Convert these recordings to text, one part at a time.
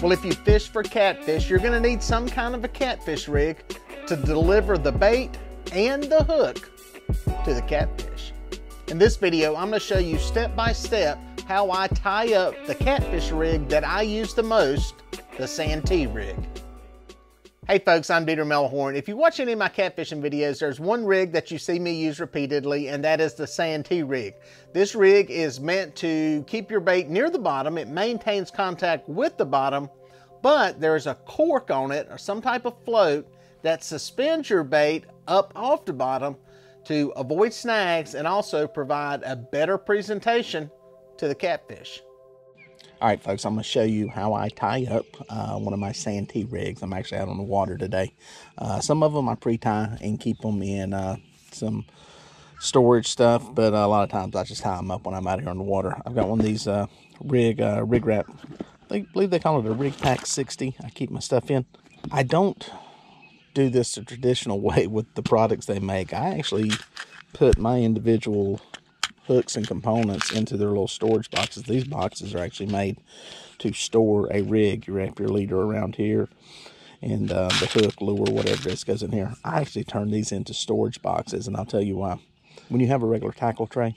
Well, if you fish for catfish, you're going to need some kind of a catfish rig to deliver the bait and the hook to the catfish. In this video, I'm going to show you step by step how I tie up the catfish rig that I use the most, the Santee Rig. Hey folks, I'm Melhorn. If you watch any of my catfishing videos, there's one rig that you see me use repeatedly, and that is the Santee Rig. This rig is meant to keep your bait near the bottom. It maintains contact with the bottom, but there's a cork on it or some type of float that suspends your bait up off the bottom to avoid snags and also provide a better presentation to the catfish. All right, folks, I'm going to show you how I tie up one of my Santee rigs. I'm actually out on the water today. Some of them I pre-tie and keep them in some storage stuff, but a lot of times I just tie them up when I'm out here on the water. I've got one of these rig wrap. I believe they call it a Rig Pack 60. I keep my stuff in. I don't do this the traditional way with the products they make. I actually put my individual hooks and components into their little storage boxes. These boxes are actually made to store a rig. You wrap your leader around here and the hook, lure, whatever this goes in here. I actually turn these into storage boxes, and I'll tell you why. When you have a regular tackle tray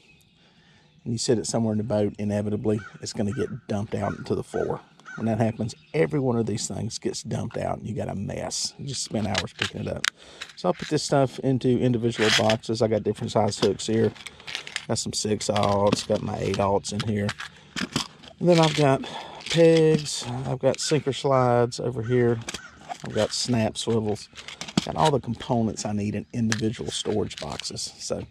and you sit it somewhere in the boat, inevitably it's going to get dumped out into the floor. When that happens, every one of these things gets dumped out and you got a mess. You just spend hours picking it up. So I'll put this stuff into individual boxes. I got different size hooks here. Got some 6/0, got my 8/0 in here. And then I've got pegs, I've got sinker slides over here. I've got snap swivels. Got all the components I need in individual storage boxes. So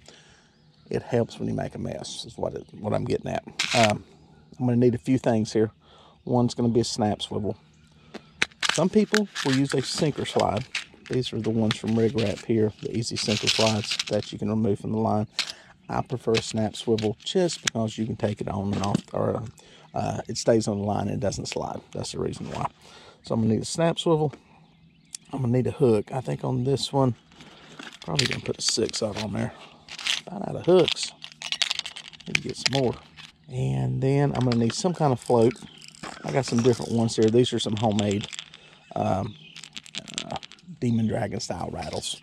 it helps when you make a mess, is what I'm getting at. I'm going to need a few things here. One's going to be a snap swivel. Some people will use a sinker slide. These are the ones from Rig Wrap here, the easy sinker slides that you can remove from the line. I prefer a snap swivel just because you can take it on and off, or it stays on the line and it doesn't slide. That's the reason why. So I'm going to need a snap swivel. I'm going to need a hook. I think on this one, probably going to put a 6/0 on there. About out of hooks. Need to get some more. And then I'm going to need some kind of float. I got some different ones here. These are some homemade Demon Dragon style rattles.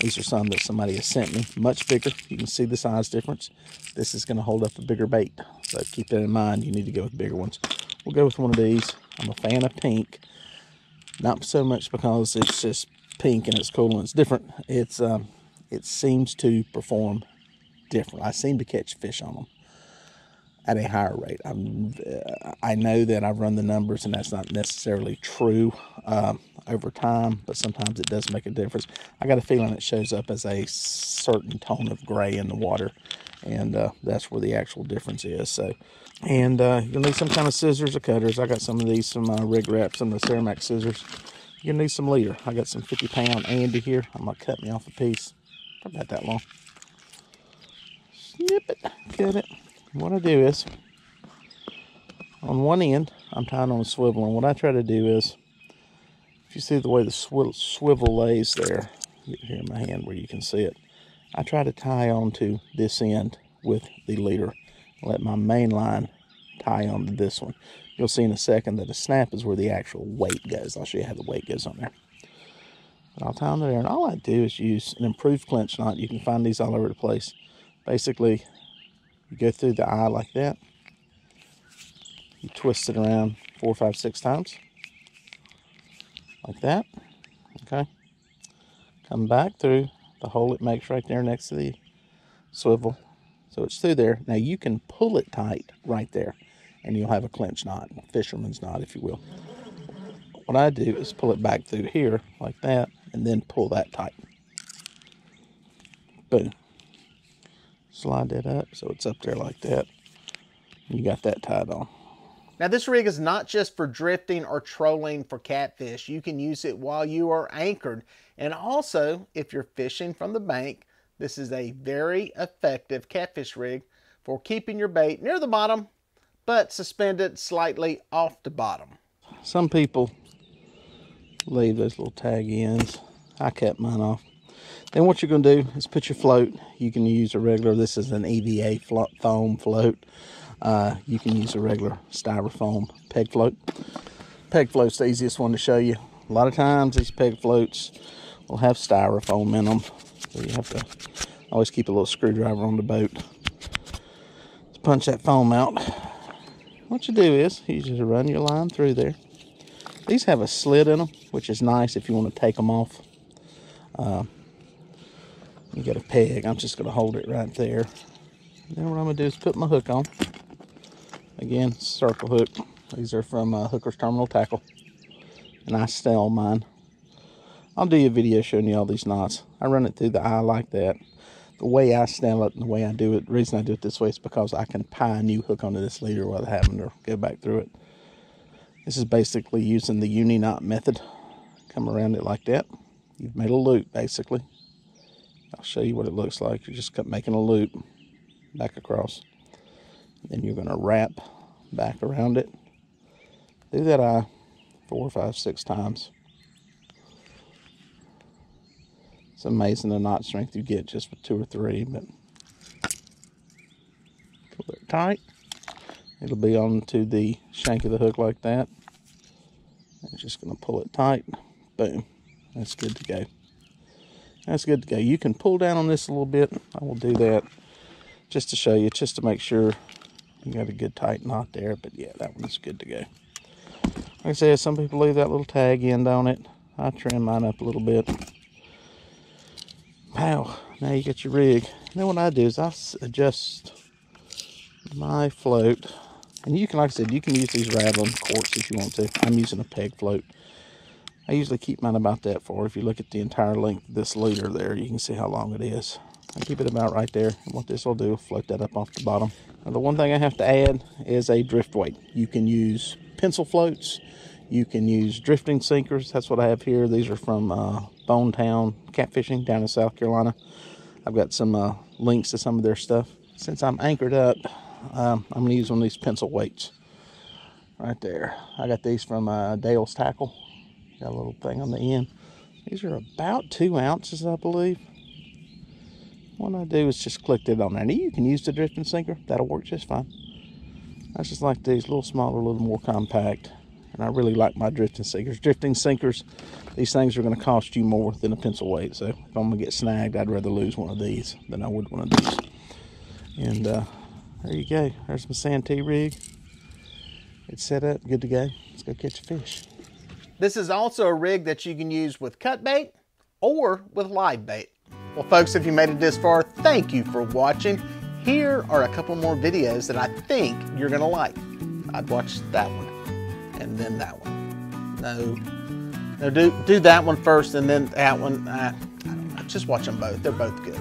These are some that somebody has sent me. Much bigger. You can see the size difference. This is going to hold up a bigger bait. So keep that in mind. You need to go with bigger ones. We'll go with one of these. I'm a fan of pink. Not so much because it's just pink and it's cool and it's different. It seems to perform different. I seem to catch fish on them at a higher rate. I know that I've run the numbers and that's not necessarily true over time, but sometimes it does make a difference. I got a feeling it shows up as a certain tone of gray in the water, and that's where the actual difference is. So, and you'll need some kind of scissors or cutters. I got some of these from Rig Wrap, some of the Ceramac scissors. You'll need some leader. I got some 50-pound Andy here. I'm gonna cut me off a piece, probably about that long. Snip it, cut it. What I do is, on one end, I'm tying on a swivel, and what I try to do is, if you see the way the swivel lays there, get here in my hand where you can see it, I try to tie onto this end with the leader. Let my main line tie onto this one. You'll see in a second that the snap is where the actual weight goes. I'll show you how the weight goes on there. But I'll tie on there, and all I do is use an improved clinch knot. You can find these all over the place. Basically, you go through the eye like that. You twist it around 4, 5, 6 times. Like that. Okay. Come back through the hole it makes right there next to the swivel. So it's through there. Now you can pull it tight right there, and you'll have a clinch knot, a fisherman's knot, if you will. What I do is pull it back through here like that, and then pull that tight. Boom. Slide that up so it's up there like that. You got that tied on. Now this rig is not just for drifting or trolling for catfish. You can use it while you are anchored. And also, if you're fishing from the bank, this is a very effective catfish rig for keeping your bait near the bottom, but suspended slightly off the bottom. Some people leave those little tag ends. I cut mine off. Then what you're going to do is put your float. You can use a regular, this is an EVA foam float. You can use a regular styrofoam peg float. Peg float's the easiest one to show you. A lot of times these peg floats will have styrofoam in them, so you have to always keep a little screwdriver on the boat to punch that foam out. What you do is you just run your line through there. These have a slit in them, which is nice if you want to take them off. You got a peg. I'm just going to hold it right there. And then what I'm going to do is put my hook on. Again, circle hook. These are from Hooker's Terminal Tackle, and I sell mine. I'll do a video showing you all these knots. I run it through the eye like that. The way I snell it and the way I do it, the reason I do it this way is because I can tie a new hook onto this leader without having to go back through it. This is basically using the Uni Knot method. Come around it like that. You've made a loop, basically. I'll show you what it looks like. You're just making a loop back across. Then you're going to wrap back around it. Do that eye 4, 5, 6 times. It's amazing the knot strength you get just with 2 or 3, but pull it tight. It'll be onto the shank of the hook like that. I'm just going to pull it tight. Boom. That's good to go. That's good to go. You can pull down on this a little bit. I will do that just to show you, just to make sure you got a good tight knot there. But yeah, that one's good to go. Like I said, some people leave that little tag end on it. I trim mine up a little bit. Pow, now you got your rig. Then what I do is I adjust my float. And you can, like I said, you can use these rattling corks if you want to. I'm using a peg float. I usually keep mine about that far. If you look at the entire length of this leader there, you can see how long it is. I keep it about right there. And what this will do, float that up off the bottom. Now, the one thing I have to add is a drift weight. You can use pencil floats. You can use drifting sinkers. That's what I have here. These are from Bone Town Catfishing down in South Carolina. I've got some links to some of their stuff. Since I'm anchored up, I'm going to use one of these pencil weights right there. I got these from Dale's Tackle. Got a little thing on the end. These are about 2 ounces, I believe. What I do is just click it on there. Now you can use the drifting sinker. That'll work just fine. I just like these a little smaller, a little more compact. And I really like my drifting sinkers. Drifting sinkers, these things are going to cost you more than a pencil weight. So if I'm going to get snagged, I'd rather lose one of these than I would one of these. And there you go. There's my Santee Rig. It's set up, good to go. Let's go catch a fish. This is also a rig that you can use with cut bait or with live bait. Well, folks, if you made it this far, thank you for watching. Here are a couple more videos that I think you're going to like. I'd watch that one. And then that one. No, do that one first and then that one. I don't know. Just watch them both. They're both good.